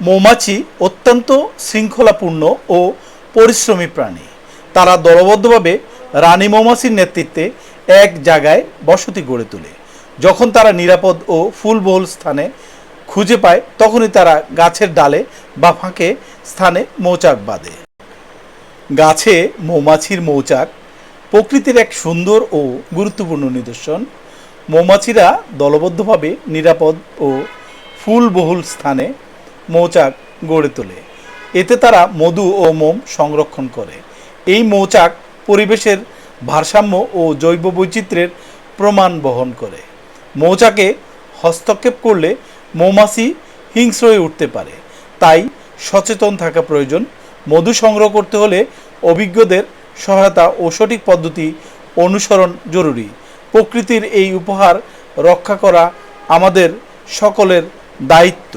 মৌমাছি অত্যন্ত শৃঙ্খলাপূর্ণ ও পরিশ্রমী প্রাণী। তারা দলবদ্ধভাবে রানী মৌমাছির নেতৃত্বে এক জায়গায় বসতি গড়ে তোলে। যখন তারা নিরাপদ ও ফুলবহুল স্থানে খুঁজে পায় তখনই তারা গাছের ডালে বা ফাঁকে স্থানে মৌচাক বাঁধে। গাছে মৌমাছির মৌচাক প্রকৃতির এক সুন্দর ও গুরুত্বপূর্ণ নিদর্শন। মৌমাছিরা দলবদ্ধভাবে নিরাপদ ও ফুলবহুল স্থানে মৌচাক গড়ে তোলে। এতে তারা মধু ও মোম সংরক্ষণ করে। এই মৌচাক পরিবেশের ভারসাম্য ও জৈব বৈচিত্র্যের প্রমাণ বহন করে। মৌচাকে হস্তক্ষেপ করলে মৌমাছি হিংস্র হয়ে উঠতে পারে, তাই সচেতন থাকা প্রয়োজন। মধু সংগ্রহ করতে হলে অভিজ্ঞদের সহায়তা ও সঠিক পদ্ধতি অনুসরণ জরুরি। প্রকৃতির এই উপহার রক্ষা করা আমাদের সকলের দায়িত্ব।